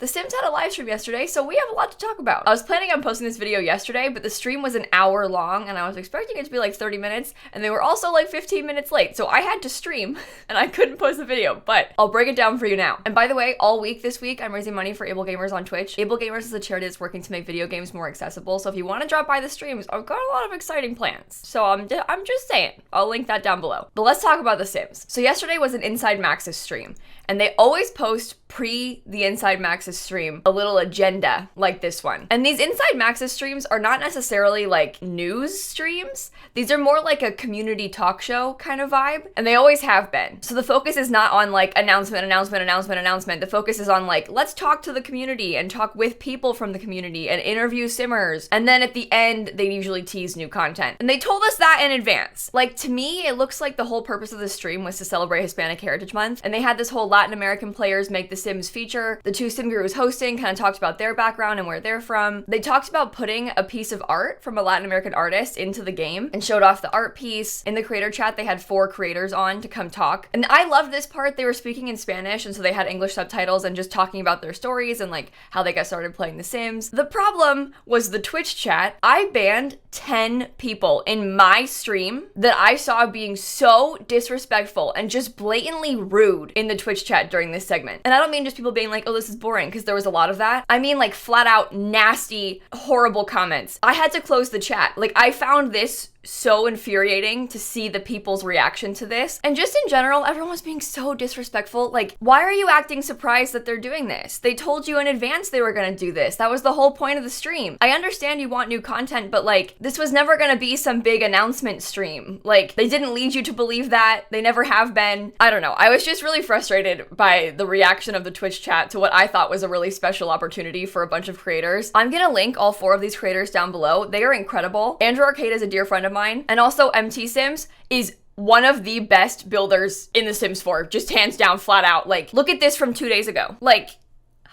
The Sims had a live stream yesterday, so we have a lot to talk about. I was planning on posting this video yesterday, but the stream was an hour long, and I was expecting it to be like 30 minutes, and they were also like 15 minutes late, so I had to stream, and I couldn't post the video, but I'll break it down for you now. And by the way, all week this week, I'm raising money for Able Gamers on Twitch. Able Gamers is a charity that's working to make video games more accessible, so if you want to drop by the streams, I've got a lot of exciting plans. So I'm just saying, I'll link that down below. But let's talk about the Sims. So yesterday was an Inside Max's stream, and they always post pre the Inside Max's stream a little agenda like this one. And these Inside Max's streams are not necessarily like news streams. These are more like a community talk show kind of vibe, and they always have been. So the focus is not on like announcement. The focus is on like, let's talk to the community and talk with people from the community and interview simmers. And then at the end, they usually tease new content. And they told us that in advance. Like, to me, it looks like the whole purpose of the stream was to celebrate Hispanic Heritage Month. And they had this whole Latin American players make the Sims feature. The two Sim gurus hosting kind of talked about their background and where they're from. They talked about putting a piece of art from a Latin American artist into the game and showed off the art piece. In the creator chat, they had 4 creators on to come talk. And I loved this part. They were speaking in Spanish, and so they had English subtitles and just talking about their stories and like how they got started playing The Sims. The problem was the Twitch chat. I banned 10 people in my stream that I saw being so disrespectful and just blatantly rude in the Twitch chat during this segment. And I don't mean just people being like, oh, this is boring, because there was a lot of that. I mean like flat out nasty, horrible comments. I had to close the chat. Like, I found this so infuriating to see the people's reaction to this. And just in general, everyone was being so disrespectful. Like, why are you acting surprised that they're doing this? They told you in advance they were gonna do this. That was the whole point of the stream. I understand you want new content, but like, this was never gonna be some big announcement stream. Like, they didn't lead you to believe that. They never have been. I don't know. I was just really frustrated by the reaction of the Twitch chat to what I thought was a really special opportunity for a bunch of creators. I'm gonna link all 4 of these creators down below. They are incredible. Andrew Arcade is a dear friend of mine, and also MT Sims is one of the best builders in The Sims 4, just hands down, flat out. Like, look at this from 2 days ago. Like,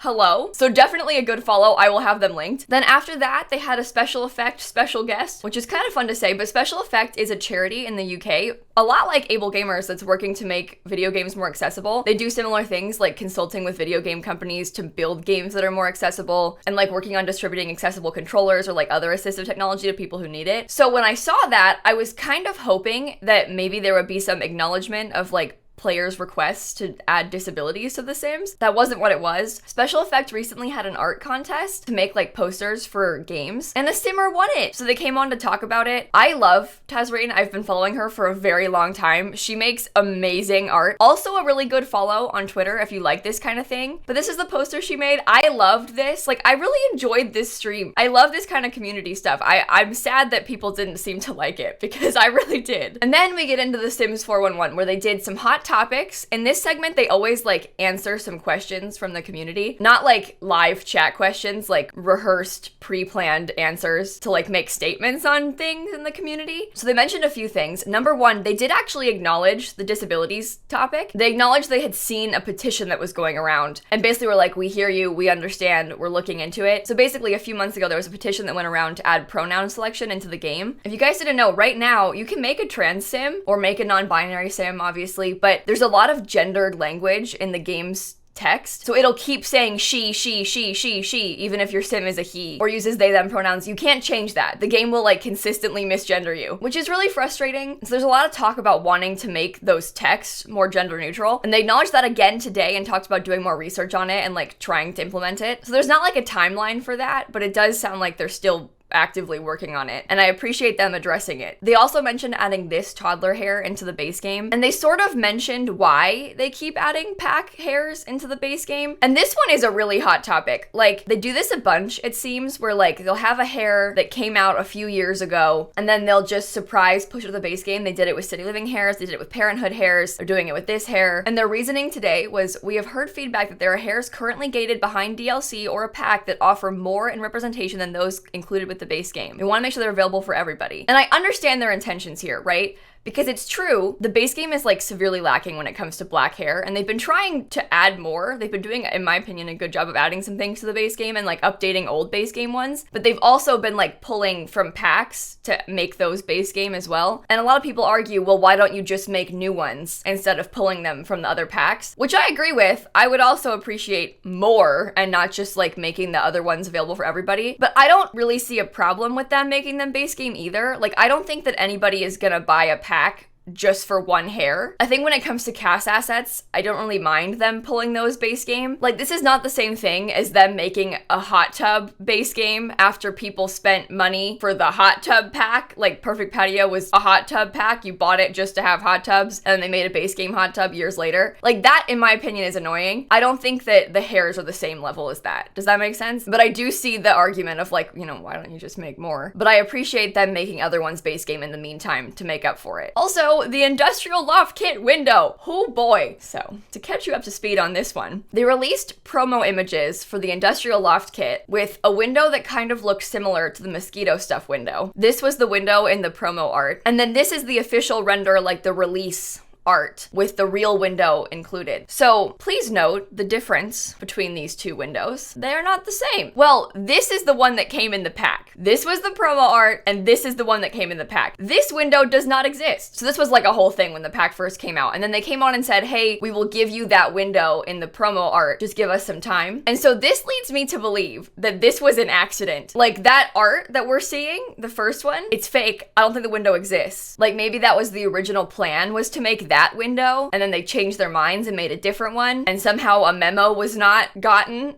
hello? So definitely a good follow. I will have them linked. Then after that, they had a Special Effect special guest, which is kind of fun to say, but Special Effect is a charity in the UK, a lot like Able Gamers, that's working to make video games more accessible. They do similar things like consulting with video game companies to build games that are more accessible, and like working on distributing accessible controllers or like other assistive technology to people who need it. So when I saw that, I was kind of hoping that maybe there would be some acknowledgement of like players' requests to add disabilities to The Sims. That wasn't what it was. Special Effect recently had an art contest to make like posters for games, and a Simmer won it. So they came on to talk about it. I love Tazrain. I've been following her for a very long time. She makes amazing art. Also a really good follow on Twitter if you like this kind of thing. But this is the poster she made. I loved this. Like, I really enjoyed this stream. I love this kind of community stuff. I'm sad that people didn't seem to like it, because I really did. And then we get into The Sims 411, where they did some hot topics. In this segment, they always like answer some questions from the community, not like live chat questions, like rehearsed, pre-planned answers to like make statements on things in the community. So they mentioned a few things. Number 1, they did actually acknowledge the disabilities topic. They acknowledged they had seen a petition that was going around, and basically were like, we hear you, we understand, we're looking into it. So basically a few months ago, there was a petition that went around to add pronoun selection into the game. If you guys didn't know, right now, you can make a trans sim or make a non-binary sim, obviously, but there's a lot of gendered language in the game's text. So it'll keep saying she, even if your sim is a he or uses they, them pronouns. You can't change that. The game will like consistently misgender you, which is really frustrating. So there's a lot of talk about wanting to make those texts more gender neutral. And they acknowledged that again today and talked about doing more research on it and like trying to implement it. So there's not like a timeline for that, but it does sound like they're still actively working on it, and I appreciate them addressing it. They also mentioned adding this toddler hair into the base game, and they sort of mentioned why they keep adding pack hairs into the base game. And this one is a really hot topic. Like, they do this a bunch, it seems, where like they'll have a hair that came out a few years ago, and then they'll just surprise push it to the base game. They did it with City Living hairs, they did it with Parenthood hairs, they're doing it with this hair. And their reasoning today was, we have heard feedback that there are hairs currently gated behind DLC or a pack that offer more in representation than those included with the base game. We want to make sure they're available for everybody. And I understand their intentions here, right? Because it's true, the base game is like severely lacking when it comes to black hair, and they've been trying to add more. They've been doing, in my opinion, a good job of adding some things to the base game and like updating old base game ones, but they've also been like pulling from packs to make those base game as well. And a lot of people argue, well, why don't you just make new ones instead of pulling them from the other packs? Which I agree with. I would also appreciate more and not just like making the other ones available for everybody. But I don't really see a problem with them making them base game either. Like, I don't think that anybody is gonna buy a pack just for one hair. I think when it comes to cast assets, I don't really mind them pulling those base game. Like, this is not the same thing as them making a hot tub base game after people spent money for the hot tub pack. Like, Perfect Patio was a hot tub pack. You bought it just to have hot tubs, and then they made a base game hot tub years later. Like, that, in my opinion, is annoying. I don't think that the hairs are the same level as that. Does that make sense? But I do see the argument of like, you know, why don't you just make more? But I appreciate them making other ones base game in the meantime to make up for it. Also, the Industrial Loft Kit window. Oh boy. So, to catch you up to speed on this one, they released promo images for the Industrial Loft Kit with a window that kind of looks similar to the mosquito stuff window. This was the window in the promo art. And then this is the official render, like the release art with the real window included. So please note the difference between these two windows. They are not the same. Well, this is the one that came in the pack. This was the promo art, and this is the one that came in the pack. This window does not exist. So this was like a whole thing when the pack first came out. And then they came on and said, hey, we will give you that window in the promo art. Just give us some time. And so this leads me to believe that this was an accident. Like, that art that we're seeing, the first one, it's fake. I don't think the window exists. Like, maybe that was the original plan, was to make that window, and then they changed their minds and made a different one, and somehow a memo was not gotten.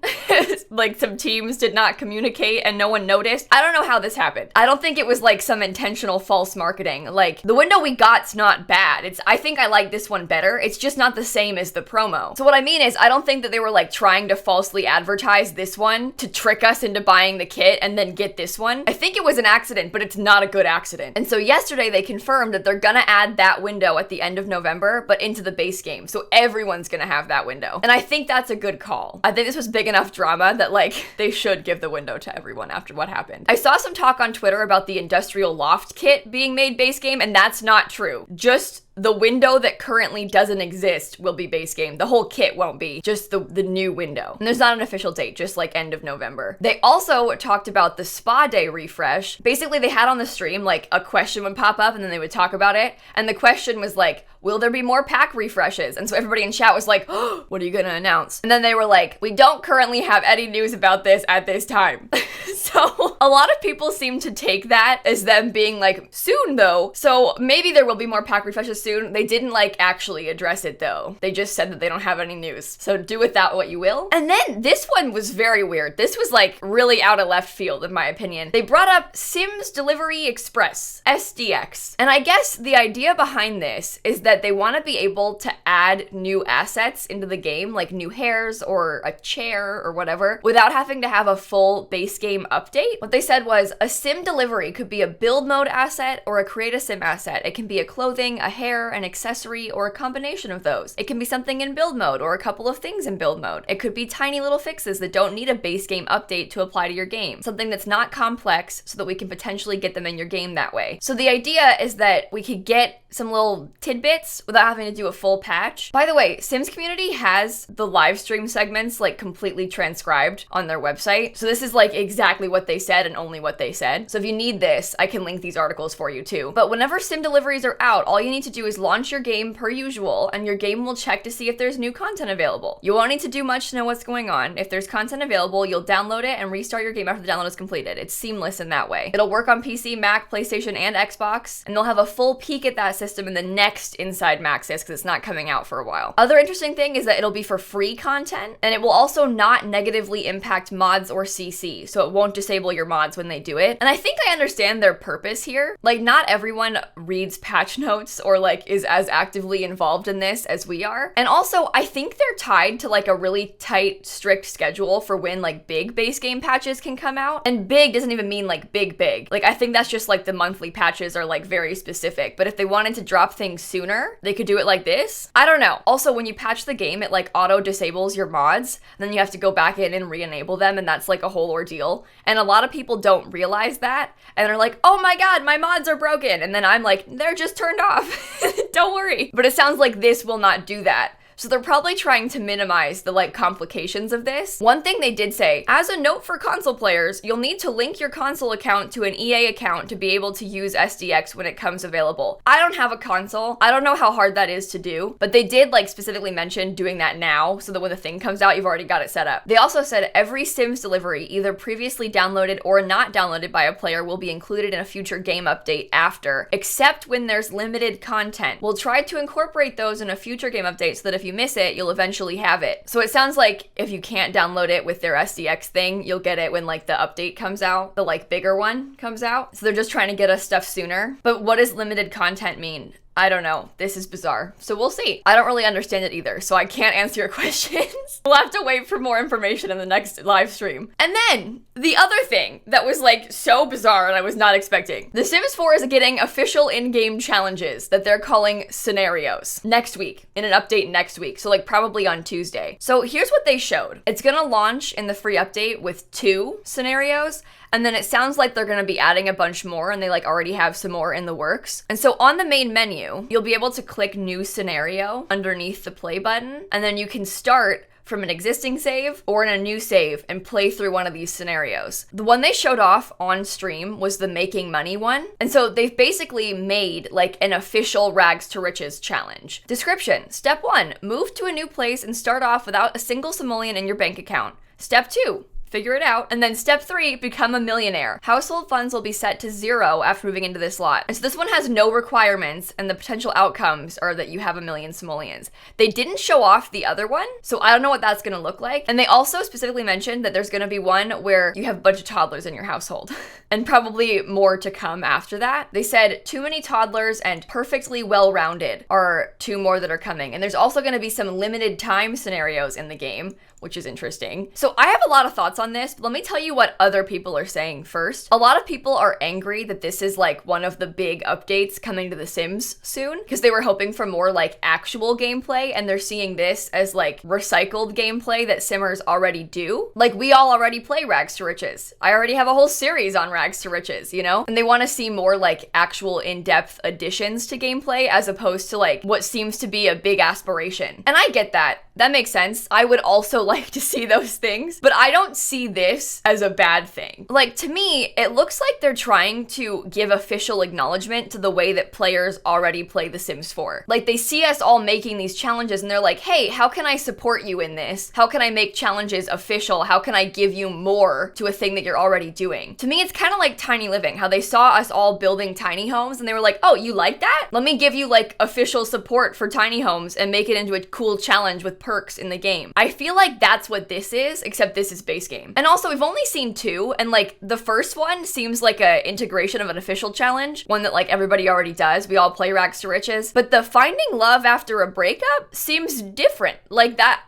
Like, some teams did not communicate and no one noticed. I don't know how this happened. I don't think it was like some intentional false marketing. Like, the window we got's not bad. I think I like this one better. It's just not the same as the promo. So what I mean is, I don't think that they were like trying to falsely advertise this one to trick us into buying the kit and then get this one. I think it was an accident, but it's not a good accident. And so yesterday they confirmed that they're gonna add that window at the end of November, but into the base game. So everyone's gonna have that window. And I think that's a good call. I think this was big enough drama that like they should give the window to everyone after what happened. I saw some talk on Twitter about the Industrial Loft Kit being made base game, and that's not true. Just the window that currently doesn't exist will be base game. The whole kit won't be, just the new window. And there's not an official date, just like end of November. They also talked about the spa day refresh. Basically, they had on the stream, like, a question would pop up and then they would talk about it. And the question was like, will there be more pack refreshes? And so everybody in chat was like, oh, what are you gonna announce? And then they were like, we don't currently have any news about this at this time. So a lot of people seem to take that as them being like, soon though. So maybe there will be more pack refreshes soon. They didn't like actually address it though. They just said that they don't have any news. So do with that what you will. And then this one was very weird. This was like really out of left field in my opinion. They brought up Sims Delivery Express, SDX. And I guess the idea behind this is that they want to be able to add new assets into the game, like new hairs or a chair or whatever, without having to have a full base game update. What they said was a sim delivery could be a build mode asset or a create a sim asset. It can be a clothing, a hair, an accessory, or a combination of those. It can be something in build mode or a couple of things in build mode. It could be tiny little fixes that don't need a base game update to apply to your game. Something that's not complex so that we can potentially get them in your game that way. So the idea is that we could get some little tidbits without having to do a full patch. By the way, Sims Community has the live stream segments like completely transcribed on their website. So this is like exactly what they said and only what they said. So if you need this, I can link these articles for you too. But whenever sim deliveries are out, all you need to do is launch your game per usual, and your game will check to see if there's new content available. You won't need to do much to know what's going on. If there's content available, you'll download it and restart your game after the download is completed. It's seamless in that way. It'll work on PC, Mac, PlayStation, and Xbox, and they'll have a full peek at that system in the next Inside Maxis because it's not coming out for a while. Other interesting thing is that it'll be for free content, and it will also not negatively impact mods or CC, so it won't disable your mods when they do it. And I think I understand their purpose here. Like, not everyone reads patch notes or like is as actively involved in this as we are. And also, I think they're tied to like a really tight, strict schedule for when like big base game patches can come out. And big doesn't even mean like big. Like, I think that's just like the monthly patches are like very specific. But if they wanted wanted to drop things sooner, they could do it like this. I don't know. Also, when you patch the game, it like auto disables your mods, then you have to go back in and re-enable them, and that's like a whole ordeal. And a lot of people don't realize that, and they're like, oh my god, my mods are broken. And then I'm like, they're just turned off. Don't worry. But it sounds like this will not do that. So they're probably trying to minimize the like complications of this. One thing they did say, as a note for console players, you'll need to link your console account to an EA account to be able to use SDX when it comes available. I don't have a console. I don't know how hard that is to do, but they did like specifically mention doing that now so that when the thing comes out, you've already got it set up. They also said every Sims delivery, either previously downloaded or not downloaded by a player, will be included in a future game update after, except when there's limited content. We'll try to incorporate those in a future game update so that if you miss it, you'll eventually have it. So it sounds like if you can't download it with their SDX thing, you'll get it when like the update comes out, the like bigger one comes out. So they're just trying to get us stuff sooner. But what does limited content mean? I don't know. This is bizarre. So we'll see. I don't really understand it either, so I can't answer your questions. We'll have to wait for more information in the next live stream. And then the other thing that was like so bizarre and I was not expecting. The Sims 4 is getting official in-game challenges that they're calling scenarios next week, in an update next week. So like probably on Tuesday. So here's what they showed. It's gonna launch in the free update with 2 scenarios. And then it sounds like they're gonna be adding a bunch more, and they like already have some more in the works. And so on the main menu, you'll be able to click new scenario underneath the play button, and then you can start from an existing save or in a new save and play through one of these scenarios. The one they showed off on stream was the making money one. And so they've basically made like an official rags to riches challenge. Description: step 1, move to a new place and start off without a single simoleon in your bank account. Step 2, figure it out. And then step 3, become a millionaire. Household funds will be set to 0 after moving into this lot. And so this one has no requirements, and the potential outcomes are that you have 1,000,000 simoleons. They didn't show off the other one, so I don't know what that's gonna look like. And they also specifically mentioned that there's gonna be one where you have a bunch of toddlers in your household. And probably more to come after that. They said too many toddlers and perfectly well-rounded are 2 more that are coming. And there's also gonna be some limited time scenarios in the game, which is interesting. So I have a lot of thoughts on this, but let me tell you what other people are saying first. A lot of people are angry that this is like one of the big updates coming to The Sims soon, because they were hoping for more like actual gameplay, and they're seeing this as like recycled gameplay that Simmers already do. Like we all already play Rags to Riches. I already have a whole series on Rags to Riches, you know? And they want to see more like actual in-depth additions to gameplay as opposed to like what seems to be a big aspiration. And I get that. That makes sense. I would also like to see those things, but I don't see this as a bad thing. Like, to me, it looks like they're trying to give official acknowledgement to the way that players already play The Sims 4. Like, they see us all making these challenges and they're like, hey, how can I support you in this? How can I make challenges official? How can I give you more to a thing that you're already doing? To me, it's kind of like Tiny Living, how they saw us all building tiny homes and they were like, oh, you like that? Let me give you like official support for tiny homes and make it into a cool challenge with perks in the game. I feel like that's what this is, except this is base game. And also, we've only seen 2, and like the first one seems like a integration of an official challenge, one that like everybody already does. We all play Rags to Riches, but the finding love after a breakup seems different. Like that,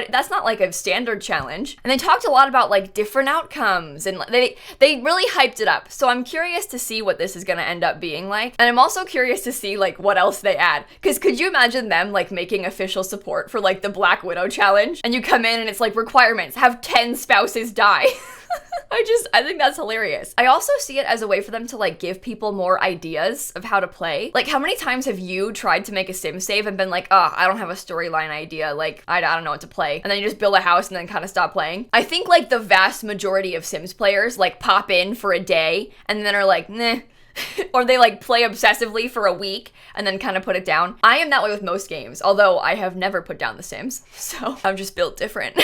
that's not like a standard challenge. And they talked a lot about like different outcomes, and they really hyped it up. So I'm curious to see what this is gonna end up being like, and I'm also curious to see like what else they add. Because could you imagine them like making official support for like the Black Widow challenge, and you come in and it's like requirements, have 10 spouses die. I think that's hilarious. I also see it as a way for them to like give people more ideas of how to play. Like, how many times have you tried to make a sim save and been like, oh, I don't have a storyline idea, like I don't know what to play, and then you just build a house and then kind of stop playing? I think like the vast majority of Sims players like pop in for a day and then are like, nah. Or they like play obsessively for a week and then kind of put it down. I am that way with most games, although I have never put down The Sims, so I'm just built different.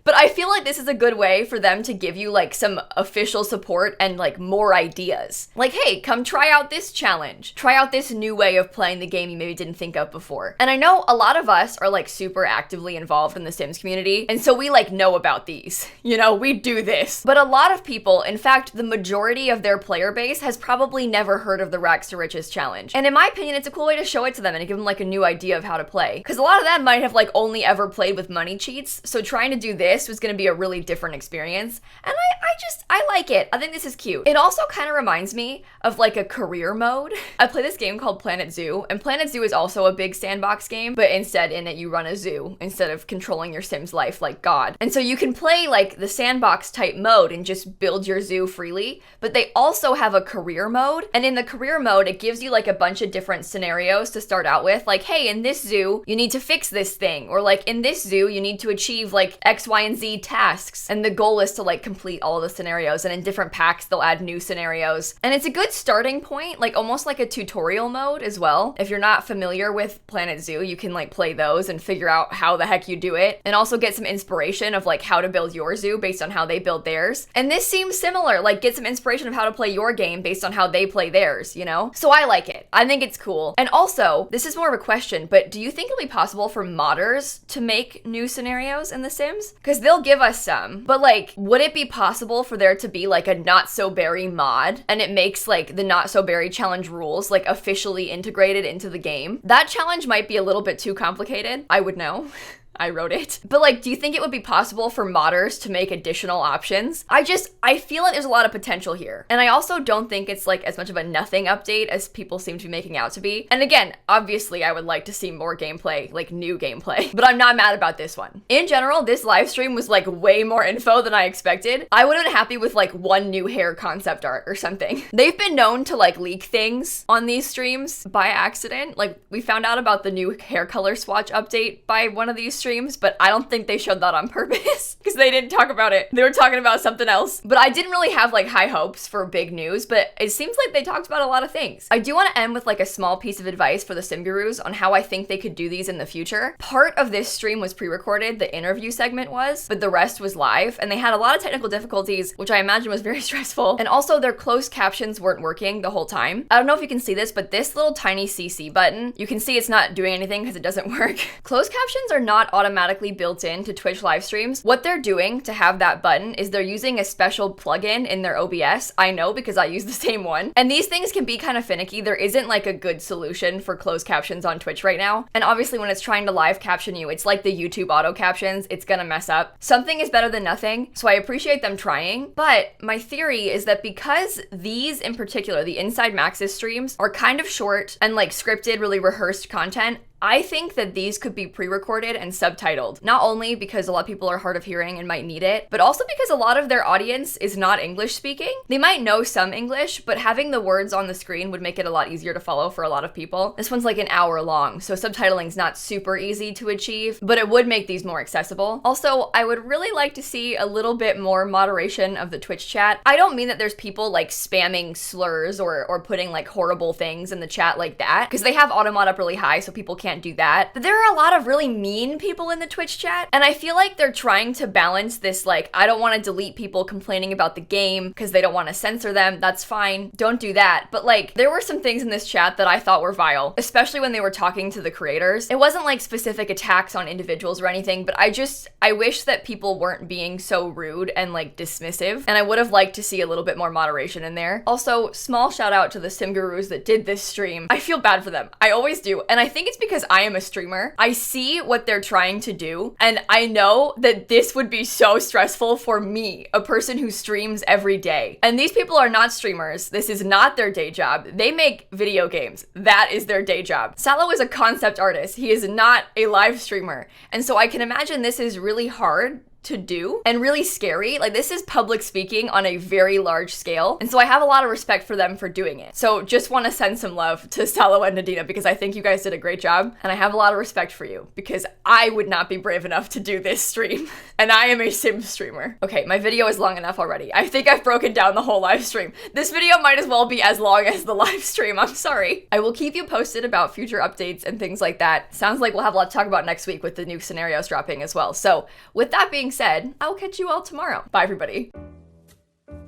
But I feel like this is a good way for them to give you like some official support and like more ideas. Like, hey, come try out this challenge. Try out this new way of playing the game you maybe didn't think of before. And I know a lot of us are like super actively involved in the Sims community, and so we like know about these. You know, we do this. But a lot of people, in fact, the majority of their player base has probably never heard of the Rags to Riches challenge. And in my opinion, it's a cool way to show it to them and give them like a new idea of how to play. Because a lot of them might have like only ever played with money cheats, so trying to do this was going to be a really different experience. And I I like it. I think this is cute. It also kind of reminds me of like a career mode. I play this game called Planet Zoo, and Planet Zoo is also a big sandbox game, but instead in it you run a zoo instead of controlling your Sim's life like God. And so you can play like the sandbox type mode and just build your zoo freely, but they also have a career mode. And in the career mode, it gives you like a bunch of different scenarios to start out with. Like, hey, in this zoo, you need to fix this thing. Or like in this zoo, you need to achieve like X, Y, and Z tasks. And the goal is to like complete all of the scenarios. And in different packs, they'll add new scenarios. And it's a good starting point, like almost like a tutorial mode as well. If you're not familiar with Planet Zoo, you can like play those and figure out how the heck you do it. And also get some inspiration of like how to build your zoo based on how they build theirs. And this seems similar, like get some inspiration of how to play your game based on how they play theirs, you know? So I like it. I think it's cool. And also, this is more of a question, but do you think it'll be possible for modders to make new scenarios in The Sims? Because they'll give us some, but like, would it be possible for there to be like a not so berry mod and it makes like the not so berry challenge rules like officially integrated into the game? That challenge might be a little bit too complicated. I would know. I wrote it. But like, do you think it would be possible for modders to make additional options? I feel like there's a lot of potential here. And I also don't think it's like as much of a nothing update as people seem to be making out to be. And again, obviously I would like to see more gameplay, like new gameplay, but I'm not mad about this one. In general, this live stream was like way more info than I expected. I would have been happy with like one new hair concept art or something. They've been known to like leak things on these streams by accident. Like we found out about the new hair color swatch update by one of these streams, but I don't think they showed that on purpose because they didn't talk about it. They were talking about something else. But I didn't really have like high hopes for big news, but it seems like they talked about a lot of things. I do want to end with like a small piece of advice for the Sim Gurus on how I think they could do these in the future. Part of this stream was pre-recorded, the interview segment was, but the rest was live, and they had a lot of technical difficulties, which I imagine was very stressful. And also their closed captions weren't working the whole time. I don't know if you can see this, but this little tiny CC button, you can see it's not doing anything because it doesn't work. Closed captions are not automatically built into Twitch live streams. What they're doing to have that button is they're using a special plugin in their OBS. I know because I use the same one. And these things can be kind of finicky. There isn't like a good solution for closed captions on Twitch right now. And obviously when it's trying to live caption you, it's like the YouTube auto captions. It's gonna mess up. Something is better than nothing. So I appreciate them trying. But my theory is that because these in particular, the Inside Max's streams are kind of short and like scripted, really rehearsed content, I think that these could be pre-recorded and subtitled, not only because a lot of people are hard of hearing and might need it, but also because a lot of their audience is not English speaking. They might know some English, but having the words on the screen would make it a lot easier to follow for a lot of people. This one's like an hour long, so subtitling is not super easy to achieve, but it would make these more accessible. Also, I would really like to see a little bit more moderation of the Twitch chat. I don't mean that there's people like spamming slurs or putting like horrible things in the chat like that, because they have auto mod up really high, so people can't do that. But there are a lot of really mean people in the Twitch chat, and I feel like they're trying to balance this, like, I don't want to delete people complaining about the game because they don't want to censor them. That's fine. Don't do that. But like, there were some things in this chat that I thought were vile, especially when they were talking to the creators. It wasn't like specific attacks on individuals or anything, but I wish that people weren't being so rude and like dismissive, and I would have liked to see a little bit more moderation in there. Also, small shout out to the Sim Gurus that did this stream. I feel bad for them. I always do. And I think it's because I am a streamer. I see what they're trying to do, and I know that this would be so stressful for me, a person who streams every day. And these people are not streamers. This is not their day job. They make video games. That is their day job. Salo is a concept artist. He is not a live streamer. And so I can imagine this is really hard to do and really scary. Like, this is public speaking on a very large scale, and so I have a lot of respect for them for doing it. So just want to send some love to Salo and Nadina because I think you guys did a great job, and I have a lot of respect for you because I would not be brave enough to do this stream and I am a Sim streamer. Okay, my video is long enough already. I think I've broken down the whole live stream. This video might as well be as long as the live stream. I'm sorry. I will keep you posted about future updates and things like that. Sounds like we'll have a lot to talk about next week with the new scenarios dropping as well. So with that being said, I'll catch you all tomorrow. Bye, everybody.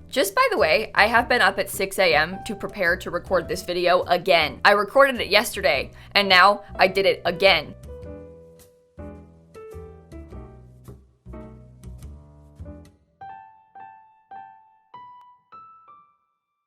Just by the way, I have been up at 6 a.m. to prepare to record this video again. I recorded it yesterday, and now I did it again.